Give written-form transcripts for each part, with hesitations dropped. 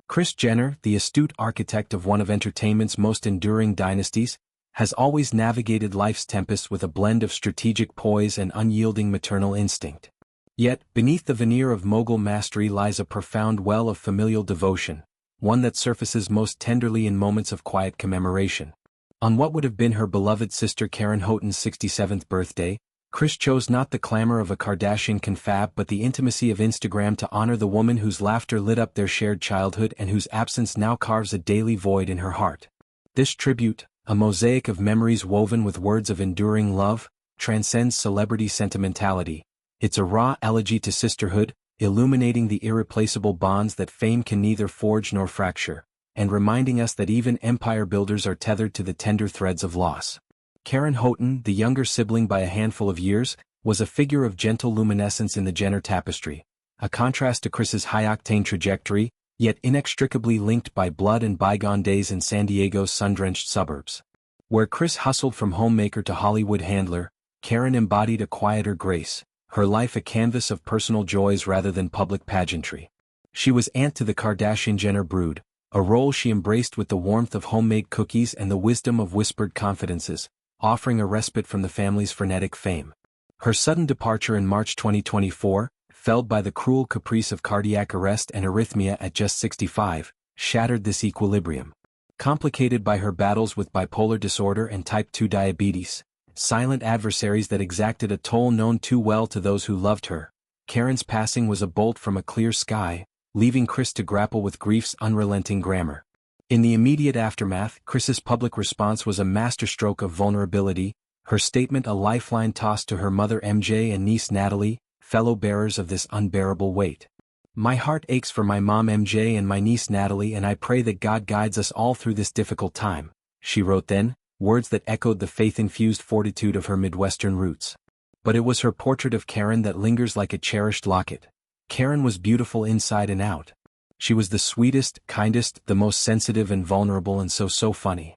Kris Jenner, the astute architect of one of entertainment's most enduring dynasties, has always navigated life's tempests with a blend of strategic poise and unyielding maternal instinct. Yet, beneath the veneer of mogul mastery lies a profound well of familial devotion, one that surfaces most tenderly in moments of quiet commemoration. On what would have been her beloved sister Karen Houghton's 67th birthday, Kris chose not the clamor of a Kardashian confab but the intimacy of Instagram to honor the woman whose laughter lit up their shared childhood and whose absence now carves a daily void in her heart. This tribute, a mosaic of memories woven with words of enduring love, transcends celebrity sentimentality. It's a raw elegy to sisterhood, illuminating the irreplaceable bonds that fame can neither forge nor fracture, and reminding us that even empire builders are tethered to the tender threads of loss. Karen Houghton, the younger sibling by a handful of years, was a figure of gentle luminescence in the Jenner tapestry, a contrast to Kris's high-octane trajectory, yet inextricably linked by blood and bygone days in San Diego's sun-drenched suburbs. Where Kris hustled from homemaker to Hollywood handler, Karen embodied a quieter grace, her life a canvas of personal joys rather than public pageantry. She was aunt to the Kardashian-Jenner brood, a role she embraced with the warmth of homemade cookies and the wisdom of whispered confidences, offering a respite from the family's frenetic fame. Her sudden departure in March 2024, felled by the cruel caprice of cardiac arrest and arrhythmia at just 65, shattered this equilibrium. Complicated by her battles with bipolar disorder and type 2 diabetes, silent adversaries that exacted a toll known too well to those who loved her, Karen's passing was a bolt from a clear sky, leaving Kris to grapple with grief's unrelenting grammar. In the immediate aftermath, Kris's public response was a masterstroke of vulnerability, her statement a lifeline tossed to her mother MJ and niece Natalie, fellow bearers of this unbearable weight. "My heart aches for my mom MJ and my niece Natalie, and I pray that God guides us all through this difficult time," she wrote then, words that echoed the faith-infused fortitude of her Midwestern roots. But it was her portrait of Karen that lingers like a cherished locket. Karen was beautiful inside and out. She was the sweetest, kindest, the most sensitive and vulnerable, and so funny.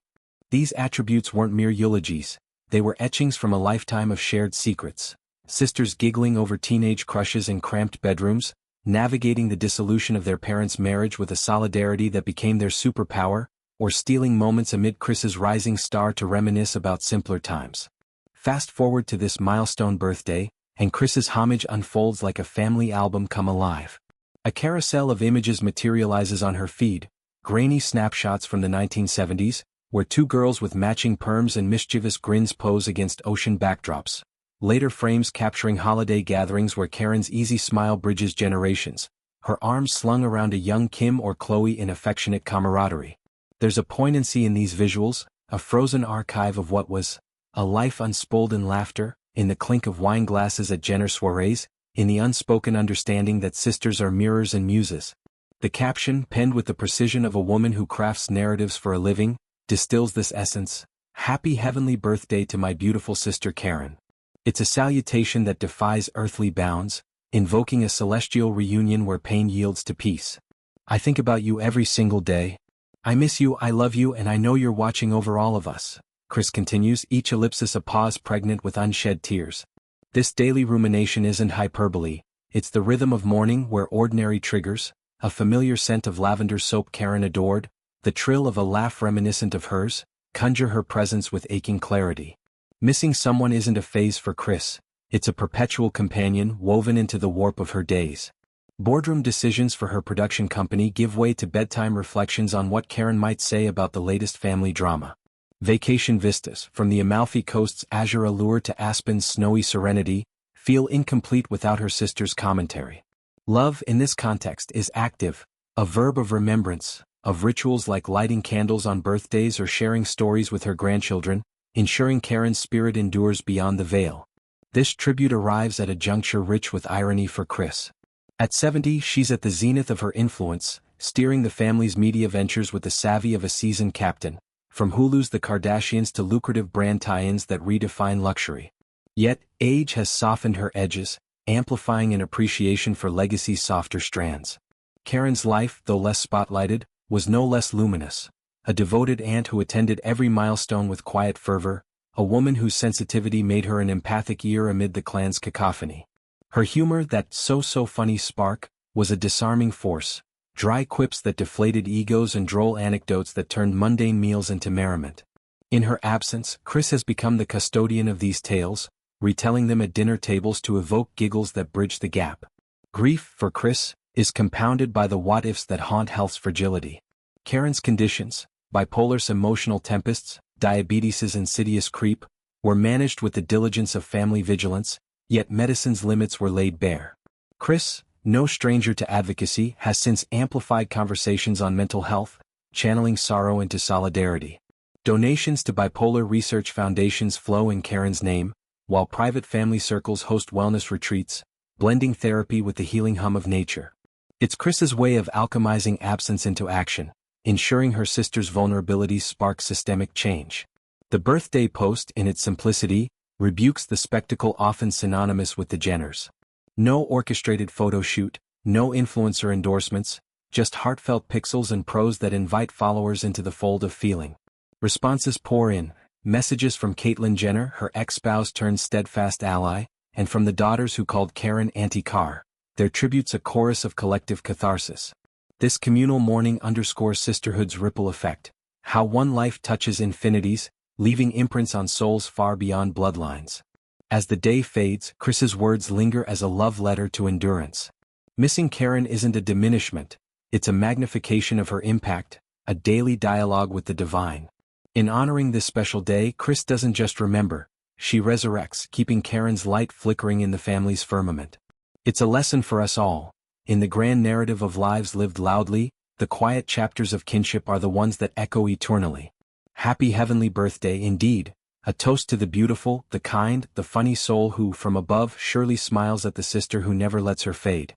These attributes weren't mere eulogies, they were etchings from a lifetime of shared secrets. Sisters giggling over teenage crushes in cramped bedrooms, navigating the dissolution of their parents' marriage with a solidarity that became their superpower, or stealing moments amid Kris's rising star to reminisce about simpler times. Fast forward to this milestone birthday, and Kris's homage unfolds like a family album come alive. A carousel of images materializes on her feed, grainy snapshots from the 1970s, where two girls with matching perms and mischievous grins pose against ocean backdrops. Later frames capturing holiday gatherings where Karen's easy smile bridges generations, her arms slung around a young Kim or Khloe in affectionate camaraderie. There's a poignancy in these visuals, a frozen archive of what was, a life unspooled in laughter, in the clink of wine glasses at Jenner soirees, in the unspoken understanding that sisters are mirrors and muses. The caption, penned with the precision of a woman who crafts narratives for a living, distills this essence: "Happy heavenly birthday to my beautiful sister Karen." It's a salutation that defies earthly bounds, invoking a celestial reunion where pain yields to peace. "I think about you every single day. I miss you, I love you, and I know you're watching over all of us," Kris continues, each ellipsis a pause pregnant with unshed tears. This daily rumination isn't hyperbole, it's the rhythm of morning where ordinary triggers, a familiar scent of lavender soap Karen adored, the trill of a laugh reminiscent of hers, conjure her presence with aching clarity. Missing someone isn't a phase for Kris, it's a perpetual companion woven into the warp of her days. Boardroom decisions for her production company give way to bedtime reflections on what Karen might say about the latest family drama. Vacation vistas, from the Amalfi Coast's azure allure to Aspen's snowy serenity, feel incomplete without her sister's commentary. Love in this context is active, a verb of remembrance, of rituals like lighting candles on birthdays or sharing stories with her grandchildren, ensuring Karen's spirit endures beyond the veil. This tribute arrives at a juncture rich with irony for Kris. At 70, she's at the zenith of her influence, steering the family's media ventures with the savvy of a seasoned captain, from Hulu's The Kardashians to lucrative brand tie-ins that redefine luxury. Yet, age has softened her edges, amplifying an appreciation for legacy's softer strands. Karen's life, though less spotlighted, was no less luminous. A devoted aunt who attended every milestone with quiet fervor, a woman whose sensitivity made her an empathic ear amid the clan's cacophony. Her humor, that so funny spark, was a disarming force, dry quips that deflated egos and droll anecdotes that turned mundane meals into merriment. In her absence, Kris has become the custodian of these tales, retelling them at dinner tables to evoke giggles that bridge the gap. Grief, for Kris, is compounded by the what-ifs that haunt health's fragility. Karen's conditions, bipolar's emotional tempests, diabetes's insidious creep, were managed with the diligence of family vigilance, yet medicine's limits were laid bare. Kris, no stranger to advocacy, has since amplified conversations on mental health, channeling sorrow into solidarity. Donations to bipolar research foundations flow in Karen's name, while private family circles host wellness retreats, blending therapy with the healing hum of nature. It's Kris's way of alchemizing absence into action, ensuring her sister's vulnerabilities spark systemic change. The birthday post, in its simplicity, rebukes the spectacle often synonymous with the Jenners. No orchestrated photo shoot, no influencer endorsements, just heartfelt pixels and prose that invite followers into the fold of feeling. Responses pour in, messages from Caitlyn Jenner, her ex-spouse turned steadfast ally, and from the daughters who called Karen Auntie Car, their tributes a chorus of collective catharsis. This communal mourning underscores sisterhood's ripple effect, how one life touches infinities, leaving imprints on souls far beyond bloodlines. As the day fades, Kris's words linger as a love letter to endurance. Missing Karen isn't a diminishment, it's a magnification of her impact, a daily dialogue with the divine. In honoring this special day, Kris doesn't just remember, she resurrects, keeping Karen's light flickering in the family's firmament. It's a lesson for us all. In the grand narrative of lives lived loudly, the quiet chapters of kinship are the ones that echo eternally. Happy heavenly birthday indeed, a toast to the beautiful, the kind, the funny soul who from above surely smiles at the sister who never lets her fade.